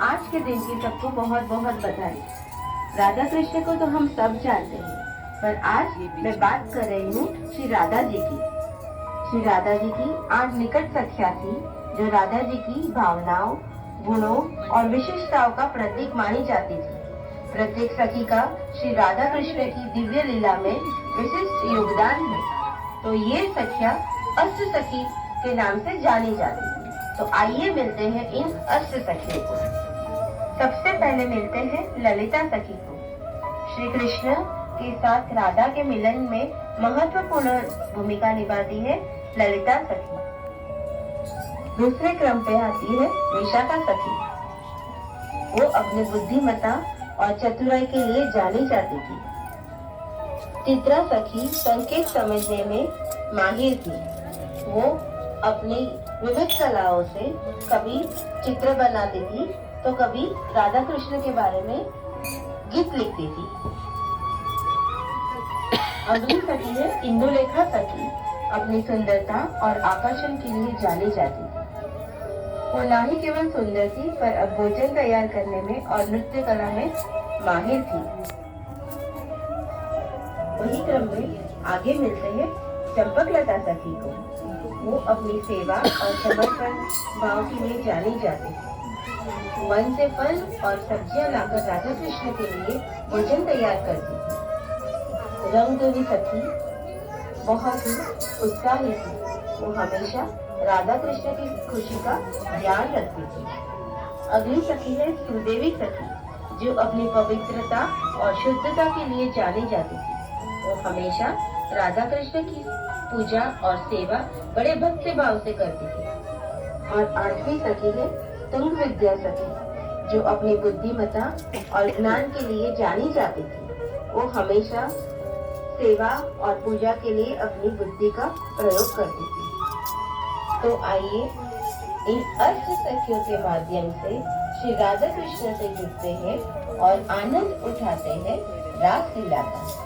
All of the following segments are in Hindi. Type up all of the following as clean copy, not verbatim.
आज के दिन की सबको बहुत बहुत बधाई। राधा कृष्ण को तो हम सब जानते हैं, पर आज मैं बात कर रही हूँ श्री राधा जी की। श्री राधा जी की 8 निकट सखियां थी, जो राधा जी की भावनाओं, गुणों और विशिष्टताओं का प्रतीक मानी जाती थी। प्रत्येक सखी का श्री राधा कृष्ण की दिव्य लीला में विशिष्ट योगदान है, तो ये सखियां अष्ट सखी के नाम से जानी जाती थी। तो आइए मिलते हैं इन अष्ट सखियों को। सबसे पहले मिलते हैं ललिता सखी को। श्री कृष्ण के साथ राधा के मिलन में महत्वपूर्ण भूमिका निभाती है ललिता सखी। दूसरे क्रम पे आती है विशाखा सखी। वो अपनी बुद्धिमत्ता और चतुराई के लिए जानी जाती थी। चित्रा सखी संकेत समझने में माहिर थी। वो अपनी विविध कलाओं से कभी चित्र बनाती थी तो कभी राधा कृष्ण के बारे में गीत लिखती थी। अगली सखी है इंदुलेखा सखी। अपनी सुंदरता और आकर्षण के लिए जानी जाती थी। वो ना ही केवल सुंदर थी, पर अब भोजन तैयार करने में और नृत्य कला में माहिर थी। वही क्रम में आगे मिलते हैं चंपकलता सखी को। वो अपनी सेवा और समर्पण भाव के लिए जानी जाती थी। वन से फल और सब्जियां लाकर राधा कृष्ण के लिए भोजन तैयार करती थी। रंगदेवी सखी बहुत ही उत्साही थी। वो हमेशा राधा कृष्ण की खुशी का ध्यान रखती थी। अगली सखी है सुदेवी सखी, जो अपनी पवित्रता और शुद्धता के लिए जानी जाती थी। वो हमेशा राधा कृष्ण की पूजा और सेवा बड़े भक्ति भाव से करती थी। और 8वीं सखी है तुंग विद्या सखी, जो अपनी बुद्धिमत्ता और ज्ञान के लिए जानी जाती थी। वो हमेशा सेवा और पूजा के लिए अपनी बुद्धि का प्रयोग करती थी। तो आइए इन अष्ट सखियों के माध्यम से श्री राधा कृष्ण से जुड़ते हैं और आनंद उठाते हैं रासलीला का।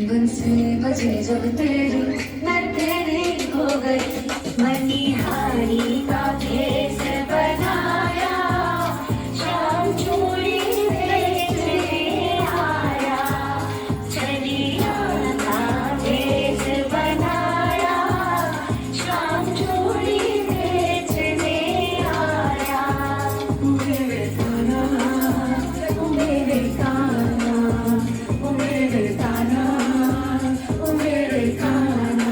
बंसी बजे जब तेरी मैं तेरी हो गई। मनिहारी का भेष बनाया, शाम चूड़ी बेचने आया। चलिया का भेष बनाया, शाम चूड़ी बेचने आया। मेरे काना, मेरे काना, मेरे काना, मेरे काना।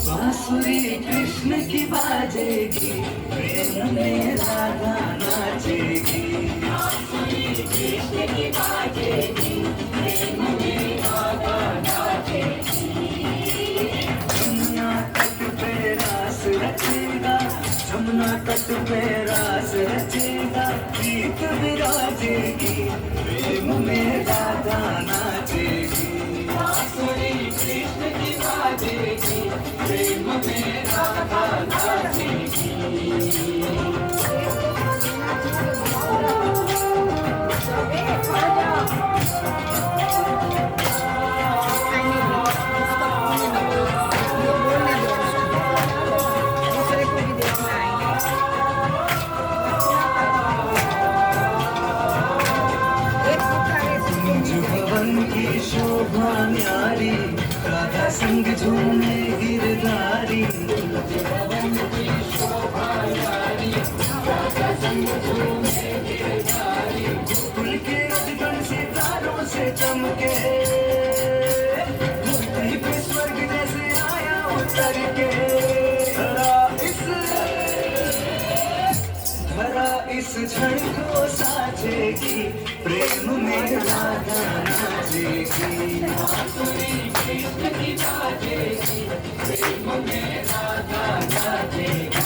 बांसुरी कृष्ण की बाजेगी, प्रेम में राधा नाचेगी। बांसुरी कृष्ण की बाजेगी, प्रेम में राधा नाचेगी। जमुना तट पे रास रचेगा, जमुना तट पे रास रचेगा, गीत विराजेगी, प्रेम में राधा नाचेगी। बांसुरी कृष्ण की बाजेगी, प्रेम में राधा नाचेगी। की शोभा न्यारी, राधा संग झूमे गिरधारी। फूल के रजगण सितारों से चमके, धरती पे स्वर्ग जैसे आया उतर के। धरा इस क्षण को साजेगी, प्रेम में राधा नाचेगी। बांसुरी कृष्ण की बाजेगी, प्रेम में राधा नाचेगी।